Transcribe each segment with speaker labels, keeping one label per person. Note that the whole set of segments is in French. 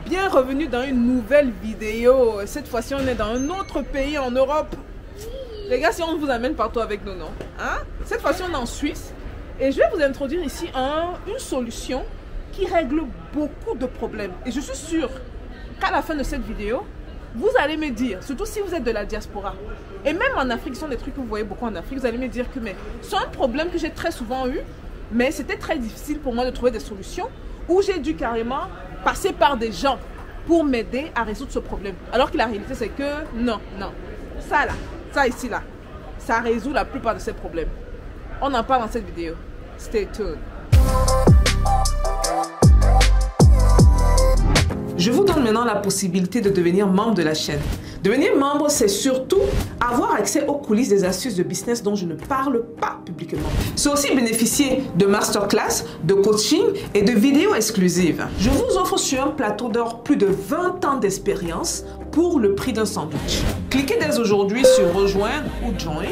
Speaker 1: Bienvenue dans une nouvelle vidéo. Cette fois-ci, on est dans un autre pays en Europe. Les gars, si on vous amène partout avec nous, non? Hein? Cette fois-ci, on est en Suisse. Et je vais vous introduire ici une solution qui règle beaucoup de problèmes. Et je suis sûre qu'à la fin de cette vidéo, vous allez me dire, surtout si vous êtes de la diaspora, et même en Afrique, ce sont des trucs que vous voyez beaucoup en Afrique, vous allez me dire que c'est un problème que j'ai très souvent eu, mais c'était très difficile pour moi de trouver des solutions, où j'ai dû carrément passer par des gens pour m'aider à résoudre ce problème. Alors que la réalité, c'est que non, ça là, ça ici là, ça résout la plupart de ces problèmes. On en parle dans cette vidéo. Stay tuned. Je vous donne maintenant la possibilité de devenir membre de la chaîne. Devenir membre, c'est surtout avoir accès aux coulisses des astuces de business dont je ne parle pas publiquement. C'est aussi bénéficier de masterclass, de coaching et de vidéos exclusives. Je vous offre sur un plateau d'or plus de 20 ans d'expérience pour le prix d'un sandwich. Cliquez dès aujourd'hui sur rejoindre ou join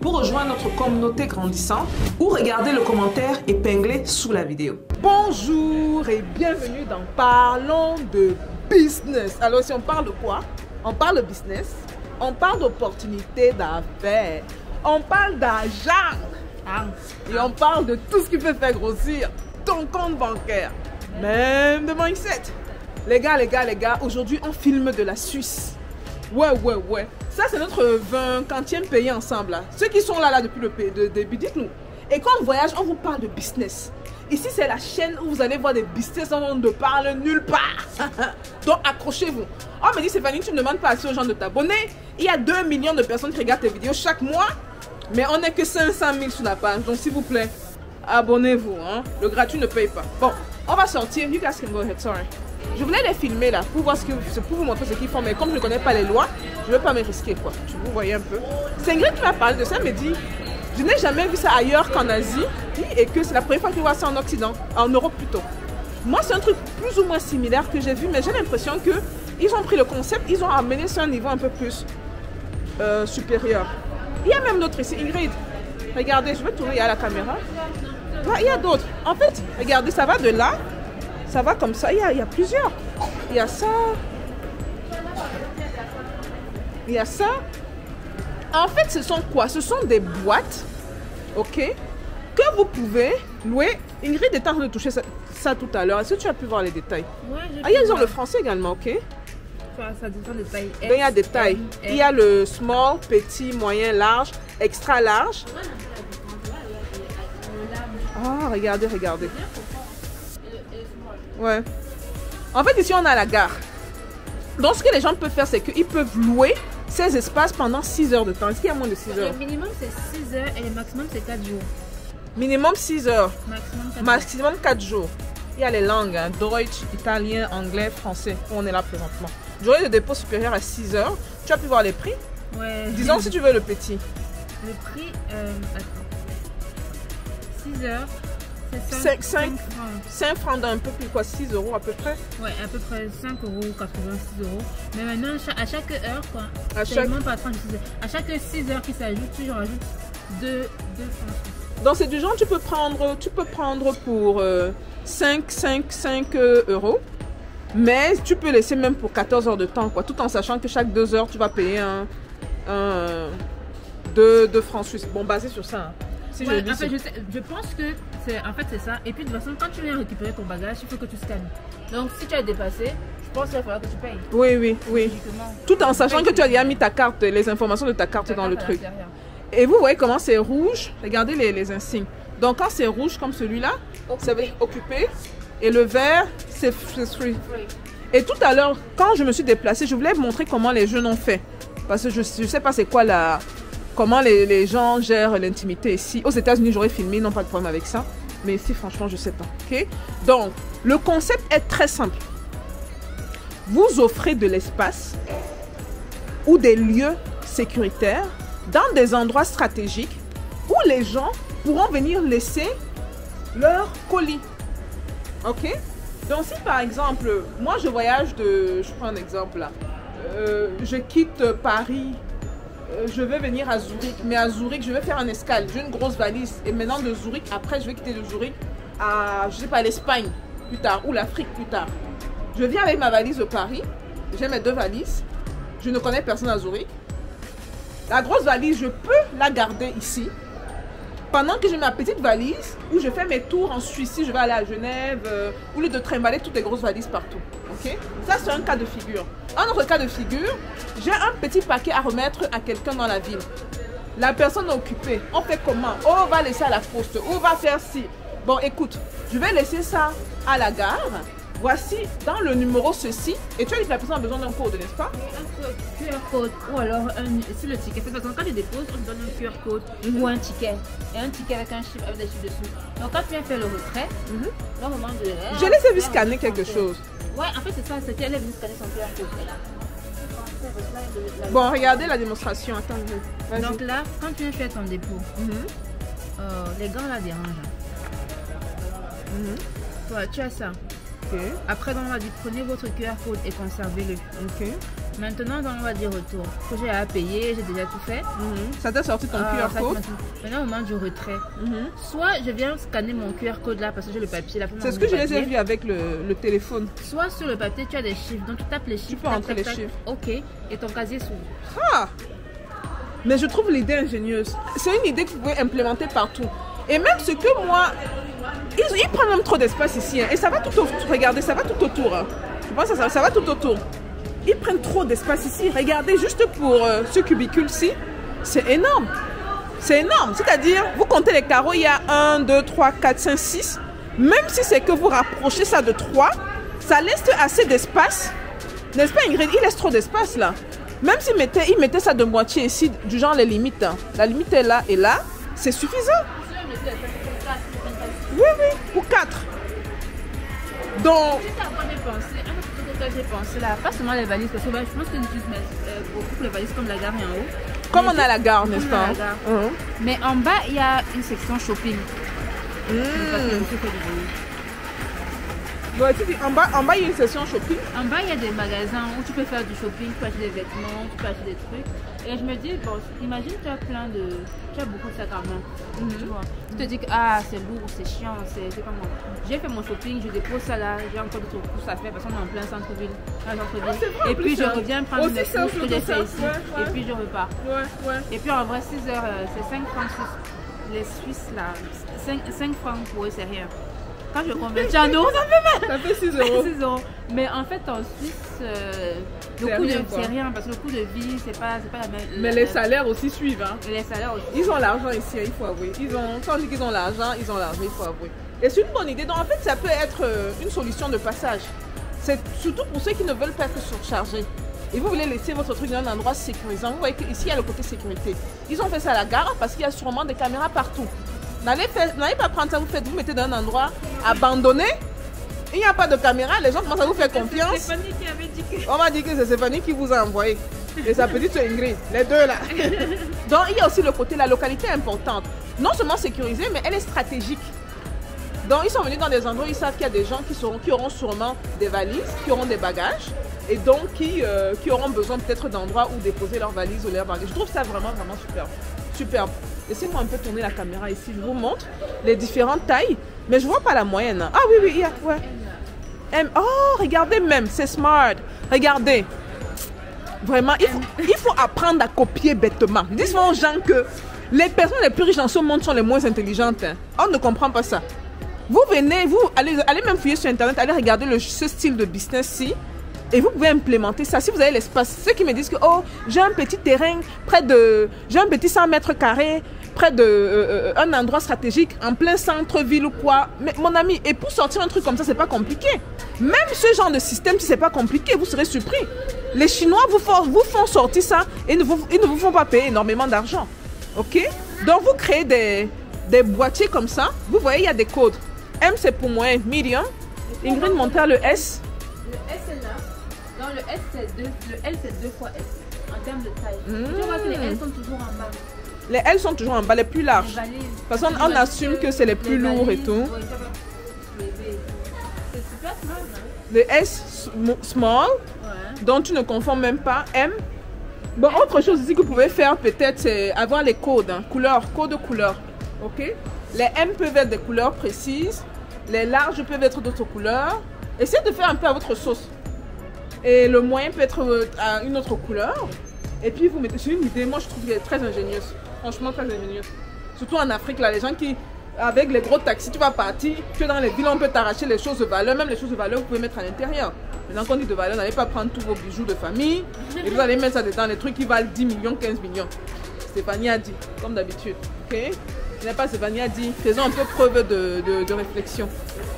Speaker 1: pour rejoindre notre communauté grandissante ou regardez le commentaire épinglé sous la vidéo. Bonjour et bienvenue dans Parlons de business. Alors si on parle de quoi? On parle de business, on parle d'opportunités d'affaires, on parle d'argent et on parle de tout ce qui peut faire grossir ton compte bancaire, même de mindset. Les gars, aujourd'hui on filme de la Suisse. Ouais. Ça c'est notre 20e pays ensemble là. Ceux qui sont là depuis le début, dites-nous. Et quand on voyage, on vous parle de business. Ici, c'est la chaîne où vous allez voir des business dont on ne parle nulle part. Donc, accrochez-vous. On me dit, Stéphanie, tu ne demandes pas assez aux gens de t'abonner. Il y a 2 millions de personnes qui regardent tes vidéos chaque mois. Mais on n'est que 500 000 sur la page. Donc, s'il vous plaît, abonnez-vous. Hein? Le gratuit ne paye pas. Bon, on va sortir. You guys can go ahead, sorry. Je voulais les filmer là pour voir pour vous montrer ce qu'ils font. Mais comme je ne connais pas les lois, je ne veux pas me risquer, quoi. Vous voyez un peu. C'est Ingrid qui m'a parlé de ça. Elle me dit... Je n'ai jamais vu ça ailleurs qu'en Asie et que c'est la première fois que je vois ça en Occident, en Europe plutôt. Moi, c'est un truc plus ou moins similaire que j'ai vu, mais j'ai l'impression qu'ils ont pris le concept, ils ont amené ça à un niveau un peu plus supérieur. Il y a même d'autres ici. Ingrid, regardez, je vais tourner à la caméra. Là, il y a d'autres. En fait, regardez, ça va de là, ça va comme ça. Il y a plusieurs. Il y a ça. Il y a ça. En fait, ce sont quoi? Ce sont des boîtes, ok, que vous pouvez louer. Ingrid est en train de toucher ça tout à l'heure. Est-ce que tu as pu voir les détails?
Speaker 2: Ouais,
Speaker 1: ils ont le français également, ok?
Speaker 2: Ça dépend des tailles.
Speaker 1: Il y a des tailles. Il y a le small, petit, moyen, large, extra large. Ah, regardez. Ouais. En fait, ici, on a la gare. Donc, ce que les gens peuvent faire, c'est qu'ils peuvent louer ces espaces pendant 6 heures de temps. Est-ce qu'il y a moins de 6 heures?
Speaker 2: Le minimum c'est 6 heures et le maximum c'est 4 jours.
Speaker 1: Minimum 6 heures.
Speaker 2: Maximum 4
Speaker 1: jours. Il y a les langues, hein, Deutsch, italien, anglais, français. Où on est là présentement. Durée de dépôt supérieure à 6 heures. Tu as pu voir les prix?
Speaker 2: Ouais.
Speaker 1: Disons si tu veux le petit.
Speaker 2: Le prix, attends. 6 heures, c'est
Speaker 1: 5 francs d'un peu plus quoi, 6 euros à peu près.
Speaker 2: Ouais, à peu près 5 euros, 86 euros. Mais maintenant, à chaque heure, quoi.
Speaker 1: À chaque...
Speaker 2: pas 36 heures. À chaque 6 heures qui s'ajoute, tu en rajoutes 2 francs.
Speaker 1: Donc c'est du genre, tu peux prendre pour 5 euros. Mais tu peux laisser même pour 14 heures de temps, quoi. Tout en sachant que chaque 2 heures, tu vas payer 2 francs suisses. Bon, basé sur ça. Hein. Si
Speaker 2: ouais, en fait, je pense que c'est ça. Et puis de toute façon, quand tu viens récupérer ton bagage, il faut que tu scannes. Donc si tu as dépassé, je pense qu'il va falloir que tu payes.
Speaker 1: Oui. Tout en sachant que tu as déjà mis ta carte, les informations de ta carte dans le truc. Et vous voyez comment c'est rouge. Regardez les insignes. Donc quand c'est rouge comme celui-là, ça veut dire occupé. Et le vert, c'est free. Et tout à l'heure, quand je me suis déplacée, je voulais montrer comment les jeunes ont fait. Parce que je ne sais pas c'est quoi comment les gens gèrent l'intimité ici. Aux États-Unis, j'aurais filmé, ils n'ont pas de problème avec ça. Mais ici, franchement, je ne sais pas. Okay? Donc, le concept est très simple. Vous offrez de l'espace ou des lieux sécuritaires dans des endroits stratégiques où les gens pourront venir laisser leurs colis. Ok? Donc, si par exemple, moi je voyage je prends un exemple là. Je quitte Paris. Je vais venir à Zurich, mais à Zurich, je vais faire une escale. J'ai une grosse valise. Et maintenant, de Zurich, après, je vais quitter de Zurich à, je sais pas, l'Espagne plus tard ou l'Afrique plus tard. Je viens avec ma valise de Paris. J'ai mes 2 valises. Je ne connais personne à Zurich. La grosse valise, je peux la garder ici. Pendant que j'ai ma petite valise, où je fais mes tours en Suisse, si je vais aller à Genève, au lieu de trimballer toutes les grosses valises partout. Ok? Ça, c'est un cas de figure. Un autre cas de figure, j'ai un petit paquet à remettre à quelqu'un dans la ville. La personne est occupée. On fait comment? Oh, on va laisser à la poste. On va faire ci. Bon, écoute, je vais laisser ça à la gare. Voici dans le numéro ceci. Et tu as dit que la personne a besoin d'un code, n'est-ce pas?
Speaker 2: Un code, QR code ou alors si le ticket. Parce que quand tu déposes, on te donne un QR code ou un ticket. Et un ticket avec un chiffre, avec des chiffres dessus. Donc quand tu viens faire le retrait, au moment de...
Speaker 1: Je les ai vu scanner quelque chose.
Speaker 2: Ouais, en fait c'est ça, c'est qu'elle est venue scanner son QR code.
Speaker 1: Bon, regardez la démonstration. Attendez.
Speaker 2: Donc là, quand tu viens faire ton dépôt, les gants là dérangent. Toi, tu as ça.
Speaker 1: Okay.
Speaker 2: Après, on va dire prenez votre QR code et conservez-le.
Speaker 1: Okay.
Speaker 2: Maintenant, on va dire retour. Que j'ai à payer, j'ai déjà tout fait.
Speaker 1: Ça t'a sorti ton QR code?
Speaker 2: Maintenant, au moment du retrait, soit je viens scanner mon QR code là parce que j'ai le papier.
Speaker 1: C'est ce que je les ai vu avec le téléphone.
Speaker 2: Soit sur le papier, tu as des chiffres. Donc, tu tapes les chiffres.
Speaker 1: Tu peux rentrer les chiffres.
Speaker 2: Ok. Et ton casier s'ouvre.
Speaker 1: Ah! Mais je trouve l'idée ingénieuse. C'est une idée que vous pouvez implémenter partout. Et même ce que moi... Ils prennent même trop d'espace ici. Hein. Et ça va tout autour. Regardez, ça va tout autour. Hein. Je pense que ça va tout autour. Ils prennent trop d'espace ici. Regardez, juste pour ce cubicule-ci, c'est énorme. C'est énorme. C'est-à-dire, vous comptez les carreaux, il y a 1, 2, 3, 4, 5, 6. Même si c'est que vous rapprochez ça de 3, ça laisse assez d'espace. N'est-ce pas, Ingrid? Il laisse trop d'espace là. Même s'il mettait ça de moitié ici, du genre les limites. Hein. La limite est là et là, c'est suffisant. Oui, oui, pour 4. Donc...
Speaker 2: J'ai pensé là, pas seulement les valises, parce que je pense que j'utilise beaucoup les valises comme la gare est en haut.
Speaker 1: Comme on a la gare, n'est-ce pas?
Speaker 2: Mais en bas, il y a une section shopping.
Speaker 1: Donc, en bas, il y a une section shopping.
Speaker 2: En bas, il y a des magasins où tu peux faire du shopping, tu peux acheter des vêtements, tu peux acheter des trucs. Et je me dis, bon, imagine tu as beaucoup de sacs à main. Tu vois. Tu te dis que c'est lourd, c'est chiant, c'est pas moi. J'ai fait mon shopping, je dépose ça là, j'ai encore des courses à faire parce qu'on est en plein centre-ville. Et puis je reviens prendre mes courses que j'ai fait ici. Et puis je repars. Et puis en vrai, 6 heures, c'est 5 francs suisses. Les Suisses là, 5 francs pour eux, c'est rien. Quand je convertis en euros, ça fait mal.
Speaker 1: Ça fait 6 euros.
Speaker 2: 6 euros. Mais en fait, en Suisse, le coût de vie, c'est rien parce que le coût de vie, c'est pas la même.
Speaker 1: Mais les salaires aussi suivent. Hein.
Speaker 2: Les salaires aussi.
Speaker 1: Ils ont l'argent ici, il faut avouer. Quand on dit qu'ils ont l'argent, il faut avouer. Et c'est une bonne idée. Donc en fait, ça peut être une solution de passage. C'est surtout pour ceux qui ne veulent pas être surchargés. Et vous voulez laisser votre truc dans un endroit sécurisant. Vous voyez qu'ici, il y a le côté sécurité. Ils ont fait ça à la gare parce qu'il y a sûrement des caméras partout. N'allez pas prendre ça, vous mettez dans un endroit abandonné. Il n'y a pas de caméra, les gens commencent à vous faire confiance.
Speaker 2: C'est Stéphanie qui avait dit que...
Speaker 1: On m'a dit que c'est Stéphanie qui vous a envoyé. Et sa petite Ingrid, les deux là. Donc il y a aussi le côté, la localité est importante. Non seulement sécurisée, mais elle est stratégique. Donc ils sont venus dans des endroits où ils savent qu'il y a des gens qui auront sûrement des valises, qui auront des bagages. Et donc qui auront besoin peut-être d'endroits où déposer leurs valises ou leurs bagages. Je trouve ça vraiment superbe. Superbe. Laissez-moi un peu tourner la caméra ici. Je vous montre les différentes tailles. Mais je ne vois pas la moyenne. Ah oui, il y a... Ouais. Oh, regardez même. C'est smart. Regardez. Vraiment, il faut apprendre à copier bêtement. Ils disent aux gens que les personnes les plus riches dans ce monde sont les moins intelligentes. Hein. On ne comprend pas ça. Vous venez, allez même fouiller sur Internet, allez regarder ce style de business-ci. Et vous pouvez implémenter ça si vous avez l'espace. Ceux qui me disent que j'ai un petit terrain j'ai un petit 100 mètres carrés près d'un endroit stratégique en plein centre-ville ou quoi. Mais mon ami, et pour sortir un truc comme ça, c'est pas compliqué. Même ce genre de système, si c'est pas compliqué, vous serez surpris. Les Chinois vous font sortir ça et ils ne vous font pas payer énormément d'argent. Ok? Donc vous créez des boîtiers comme ça. Vous voyez, il y a des codes. M c'est pour moyen, medium. Ingrid montre le S.
Speaker 2: Le S est là. Non, le S c'est 2. Le L c'est 2 fois S en termes de taille. Tu vois que les L sont toujours en bas.
Speaker 1: Les L sont toujours en bas, les plus larges. Parce qu'on assume que c'est les plus lourds et tout.
Speaker 2: C'est super small.
Speaker 1: Le S small, dont tu ne confonds même pas. M. Bon, autre chose ici que vous pouvez faire peut-être, c'est avoir les codes, hein, code couleur. Ok? Les M peuvent être des couleurs précises. Les larges peuvent être d'autres couleurs. Essayez de faire un peu à votre sauce. Et le moyen peut être à une autre couleur. Et puis vous mettez, c'est une idée, moi je trouve qu'elle est très ingénieuse. Franchement très ingénieuse. Surtout en Afrique, là, les gens qui, avec les gros taxis, tu vas partir, tu es dans les villes, on peut t'arracher les choses de valeur. Même les choses de valeur, vous pouvez mettre à l'intérieur. Maintenant qu'on dit de valeur, n'allez pas prendre tous vos bijoux de famille. Et vous allez mettre ça dedans, les trucs qui valent 10 millions, 15 millions. Stéphanie a dit, comme d'habitude. Ok? Ce n'est pas Stéphanie a dit. Faisons un peu preuve de réflexion.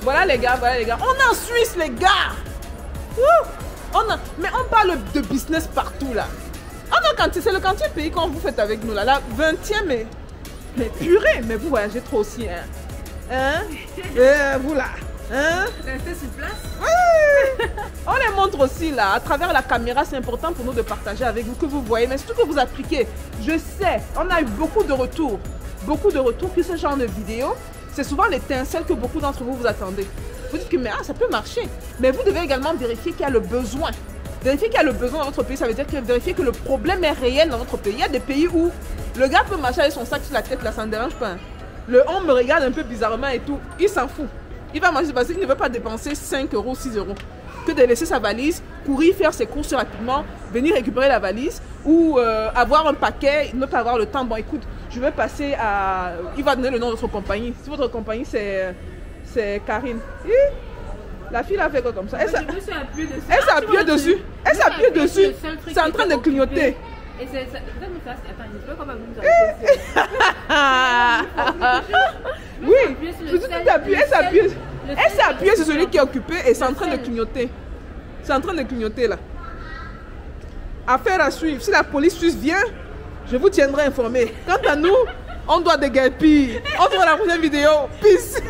Speaker 1: Voilà les gars, voilà les gars. On est en Suisse, les gars! Mais on parle de business partout là. C'est le quantième pays qu'on vous faites avec nous là. La 20e, mais purée, mais vous voyagez trop aussi. Vous là.
Speaker 2: Restez sur place.
Speaker 1: Oui. On les montre aussi là. À travers la caméra, c'est important pour nous de partager avec vous, que vous voyez. Mais surtout que vous appliquez. Je sais, on a eu beaucoup de retours. Beaucoup de retours que ce genre de vidéo, c'est souvent l'étincelle que beaucoup d'entre vous attendez. Vous dites que mais, ça peut marcher. Mais vous devez également vérifier qu'il y a le besoin. Vérifier qu'il y a le besoin dans votre pays, ça veut dire que vérifier que le problème est réel dans votre pays. Il y a des pays où le gars peut marcher avec son sac sur la tête, là, ça ne dérange pas. Le homme me regarde un peu bizarrement et tout. Il s'en fout. Il va marcher parce qu'il ne veut pas dépenser 5 euros, 6 euros. Que de laisser sa valise, courir, faire ses courses rapidement, venir récupérer la valise ou avoir un paquet, ne pas avoir le temps. Bon, écoute, je vais passer à... Il va donner le nom de votre compagnie. Si votre compagnie, c'est Karine. La fille a fait quoi comme ça? Elle s'est appuyée dessus. Elle s'est appuyée dessus. C'est en train de clignoter.
Speaker 2: Et c'est ça. Attends, je sais pas comment vous avez
Speaker 1: Oui, elle s'est appuyée sur celui qui est occupé et c'est en train de clignoter. C'est en train de clignoter là. Affaire à suivre. Si la police suisse vient, je vous tiendrai informé. Quant à nous, on doit déguerpir. On se voit dans la prochaine vidéo. Peace.